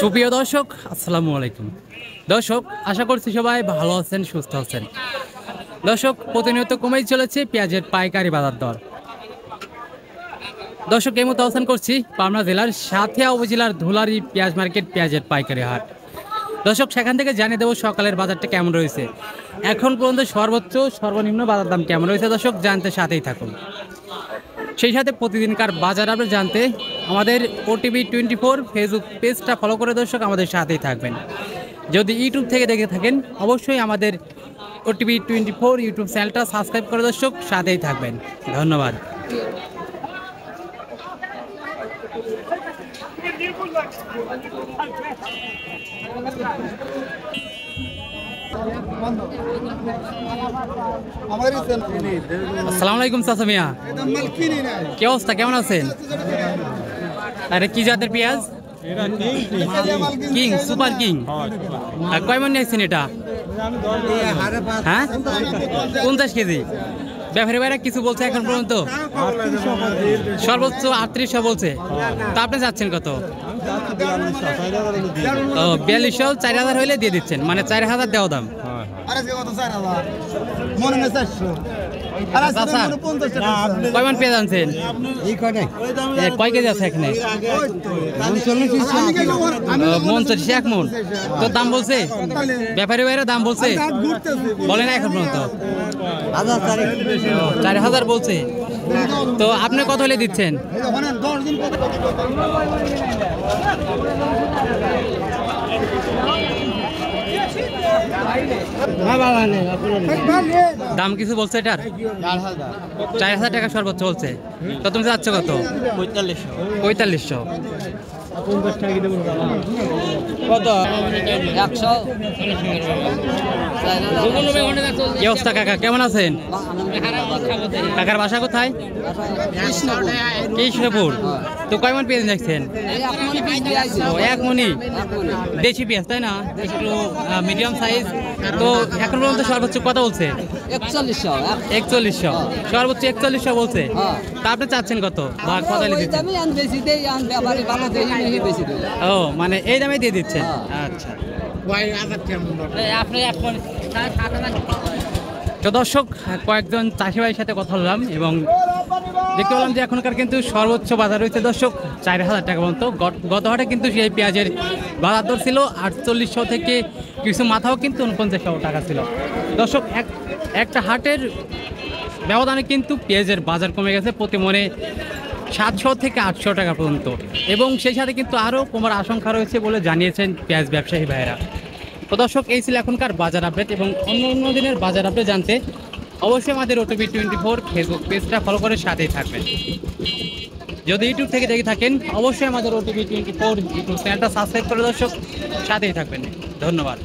সুপ্রিয় দর্শক, আসসালামু আলাইকুম। দর্শক, আশা করছি সবাই ভালো আছেন, সুস্থ আছেন। দর্শক, প্রতিনিয়ত কমেই চলেছে পেঁয়াজের পাইকারি বাজার দর। দর্শক, এই মতো অবস্থান করছি পাবনা জেলার সাঁথিয়া উপজেলার ধুলারি পেঁয়াজ মার্কেট পেঁয়াজের পাইকারি হাট। দর্শক, সেখান থেকে জানিয়ে দেবো সকালের বাজারটা কেমন রয়েছে, এখন পর্যন্ত সর্বোচ্চ সর্বনিম্ন বাজার দাম কেমন রয়েছে। দর্শক, জানতে সাথেই থাকুন। সেই সাথে প্রতিদিনকার বাজার আপনি জানতে আমাদের ওটিভি 24 ফেসবুক পেজটা ফলো করে দর্শক আমাদের সাথেই থাকবেন। যদি ইউটিউব থেকে দেখে থাকেন অবশ্যই আমাদের ওটিভি 24 ইউটিউব চ্যানেলটা সাবস্ক্রাইব করে দর্শক সাথেই থাকবেন। ধন্যবাদ। আসসালামু আলাইকুম চাচা মিয়া, কি অবস্থা, কেমন আছেন? আরে কি জাতের পেঁয়াজ? King, super king. কয় মন নিয়েছেন এটা? হ্যাঁ, 50 কেজি। ব্যাপারী ভাইরা কিছু বলছে এখন পর্যন্ত? সর্বোচ্চ 3800 বলছে। তা আপনি যাচ্ছেন কত? 4200, 4000 হইলে দিয়ে দিচ্ছেন, মানে 4000 দেওয়া দাম। কয় মন পেঁয়াজ আনছেন? কয় কেজি আছে এখানে? 39, 1 মন। তো দাম বলছে ব্যাপারী ভাইরা, দাম বলছে? বলে না এখন পর্যন্ত? 4000 বলছে। তো আপনি কত হলে দিচ্ছেন? দাম কিছু বলছে এটার? 4000 টাকা সর্বোচ্চ বলছে। তো তুমি যাচ্ছ কত? 4500। কত? 100। কি অবস্থা কাকা, কেমন আছেন? কাকার বাসা কোথায়? কৃষ্ণপুর। তো কয় মন পেঁয়াজ দেখছেন? 1 মনি দেশি পেঁয়াজ, তাই না? একটু মিডিয়াম সাইজ। তো এখন পর্যন্ত সর্বোচ্চ কত বলছে? 4100। সর্বোচ্চ 4100 বলছে। তা আপনি চাচ্ছেন কত? ও, মানে এই দামে দিয়ে দিচ্ছেন। আচ্ছা। তো দর্শক, কয়েকজন চাষি ভাইয়ের সাথে কথা বললাম এবং দেখতে পেলাম যে এখনকার কিন্তু সর্বোচ্চ বাজার রয়েছে দর্শক 4000 টাকা পর্যন্ত। গত হাটে কিন্তু সেই পেঁয়াজের বাজার দর ছিল 4800 থেকে কিছু মাথাও কিন্তু 4900 টাকা ছিল। দর্শক, একটা হাটের ব্যবধানে কিন্তু পেঁয়াজের বাজার কমে গেছে প্রতি মনে 700 থেকে 800 টাকা পর্যন্ত, এবং সেই সাথে কিন্তু আরও কমার আশঙ্কা রয়েছে বলে জানিয়েছেন পেঁয়াজ ব্যবসায়ী ভাইয়েরা। তো দর্শক, এই ছিল এখনকার বাজার আপডেট, এবং অন্য দিনের বাজার আপডেট জানতে অবশ্যই আমাদের ওটিভি 24 ফেসবুক পেজটা ফলো করে সাথেই থাকবেন। যদি ইউটিউব থেকে দেখে থাকেন অবশ্যই আমাদের ওটিভি 24 ইউটিউব চ্যানেলটা সাবস্ক্রাইব করে দর্শক সাথেই থাকবেন। ধন্যবাদ।